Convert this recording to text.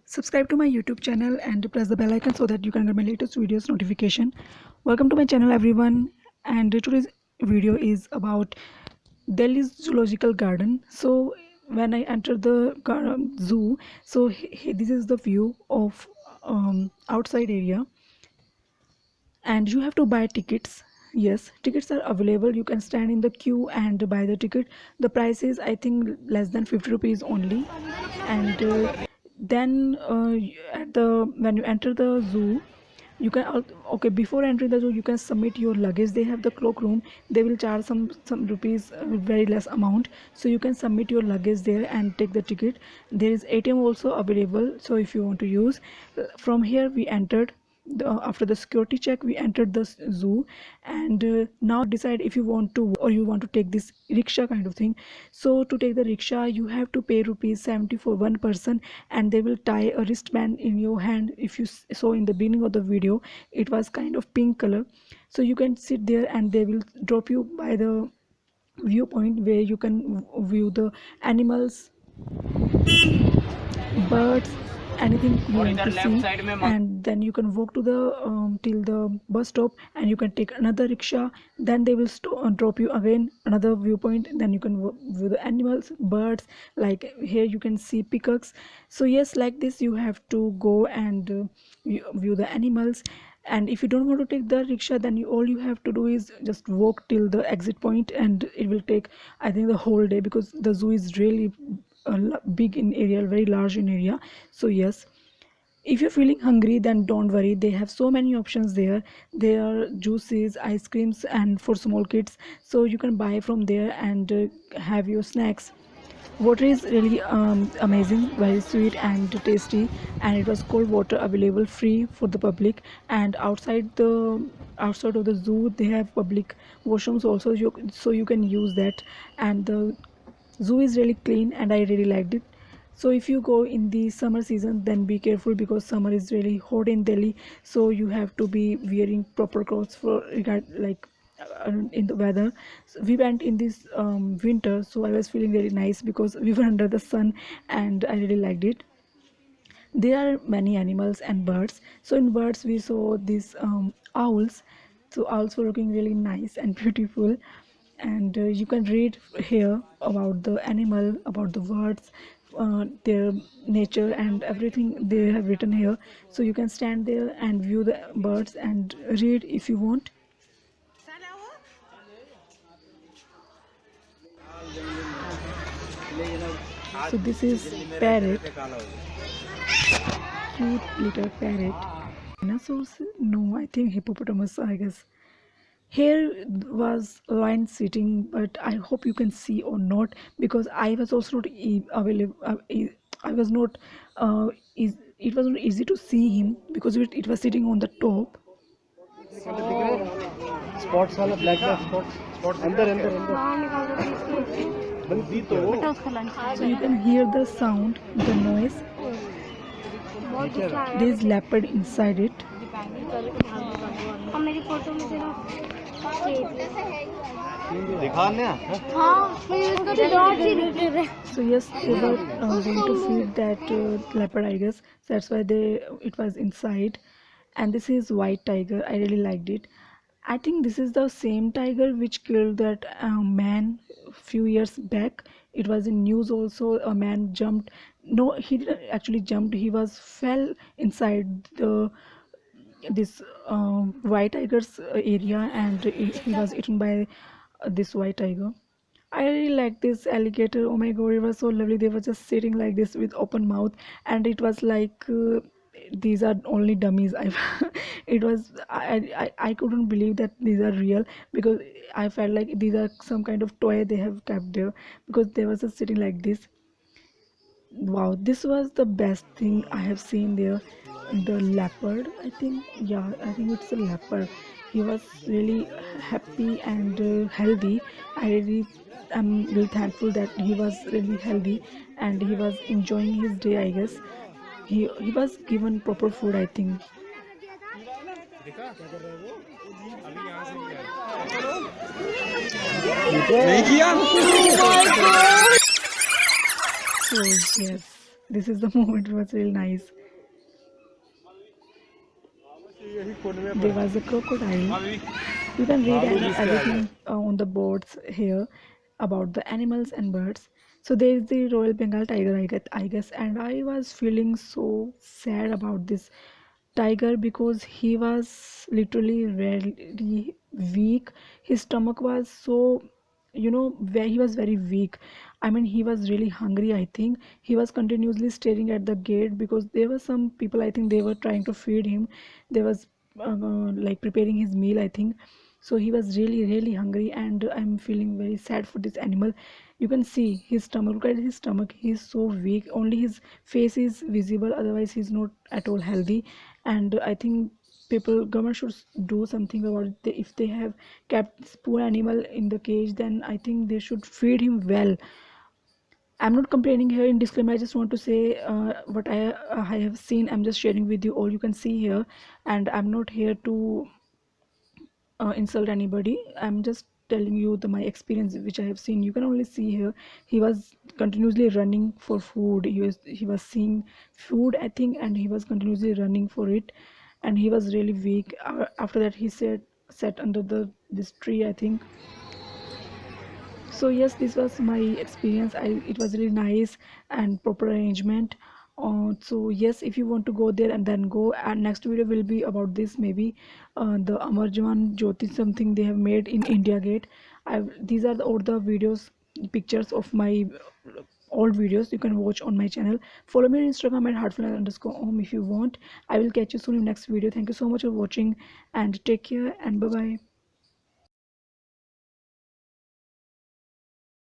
Subscribe to my YouTube channel and press the bell icon so that you can get my latest videos notification. Welcome to my channel everyone, and today's video is about Delhi's zoological garden. So when I entered the zoo, so this is the view of outside area, and you have to buy tickets. Yes, tickets are available. You can stand in the queue and buy the ticket. The price is, I think, less than 50 rupees only. And then at the when you enter the zoo, you can okay, before entering the zoo you can submit your luggage. They have the cloak room. They will charge some rupees, very less amount, so you can submit your luggage there and take the ticket. There is ATM also available, so if you want to use. From here we entered after the security check, we entered the zoo, and now decide if you want to or you want to take this rickshaw kind of thing. So to take the rickshaw you have to pay rupees 70 for one person, and they will tie a wristband in your hand. If you saw in the beginning of the video, it was kind of pink color. So you can sit there and they will drop you by the viewpoint where you can view the animals, birds, anything you want to see. And then you can walk to the till the bus stop, and you can take another rickshaw. Then they will drop you again another viewpoint. Then you can view the animals, birds, like here you can see peacocks. So yes, like this you have to go and view the animals. And if you don't want to take the rickshaw, then all you have to do is just walk till the exit point, and it will take, I think, the whole day, because the zoo is really big in area, very large in area. So yes, if you're feeling hungry, then don't worry, they have so many options there. There are juices, ice creams, and for small kids, so you can buy from there and have your snacks. Water is really amazing, very sweet and tasty, and it was cold water available free for the public. And outside of the zoo they have public washrooms also, so you can use that. And the zoo is really clean and I really liked it. So if you go in the summer season, then be careful, because summer is really hot in Delhi, so you have to be wearing proper clothes for in the weather. So we went in this winter, so I was feeling very nice because we were under the sun, and I really liked it. There are many animals and birds. So in birds we saw these owls. So owls were looking really nice and beautiful. And you can read here about the animal, about the birds, their nature and everything they have written here. So you can stand there and view the birds and read if you want. So this is parrot, cute little parrot. Dinosaurs? No, I think hippopotamus, I guess. Here was lion sitting, but I hope you can see or not, because I was also not available. I was not. It was not easy to see him because it was sitting on the top. Spots वाला black black spots अंदर अंदर अंदर So you can hear the sound, the noise. There is leopard inside it. So yes, they were going to feed that leopard, I guess. So that's why it was inside. And this is white tiger. I really liked it. I think this is the same tiger which killed that man few years back. It was in news also. A man jumped. No, he didn't actually jumped. He fell inside this white tiger's area, and he was eaten by this white tiger. I really like this alligator. Oh my god, it was so lovely. They were just sitting like this with open mouth, and it was like these are only dummies. It was I couldn't believe that these are real, because I felt like these are some kind of toy they have kept there, because they were just sitting like this. Wow, this was the best thing I have seen there. The leopard, I think, yeah, I think it's a leopard. He was really happy and healthy. I really am really thankful that he was really healthy and he was enjoying his day, I guess. He was given proper food, I think. So yes, This is the moment. It was really nice. There was a crocodile. You can read everything on the boards here about the animals and birds. So there is the Royal Bengal tiger, I guess, and I was feeling so sad about this tiger because he was literally very weak. His stomach was so, where he was very weak. I mean, he was really hungry. I think he was continuously staring at the gate because there were some people, I think they were trying to feed him. They was like preparing his meal, I think. So he was really hungry, and I'm feeling very sad for this animal. You can see his stomach. Look at his stomach. He's so weak. Only his face is visible, otherwise he's not at all healthy. And I think government should do something about it. If they have kept this poor animal in the cage, then I think they should feed him well. I'm not complaining here. In disclaimer, I just want to say what I have seen. I'm just sharing with you all. You can see here, and I'm not here to insult anybody. I'm just telling you my experience which I have seen. You can only see here he was continuously running for food. He was seeing food, I think, and he was continuously running for it, and he was really weak. After that, he said sat under this tree, I think. So yes, this was my experience. It was really nice and proper arrangement. So yes, if you want to go there, and then go, and next video will be about this, maybe the Amarjaman Jyoti, something they have made in India Gate. These are all the videos, pictures of my old videos you can watch on my channel. Follow me on Instagram at heartfulness_om if you want. I will catch you soon in next video. Thank you so much for watching, and take care, and bye bye.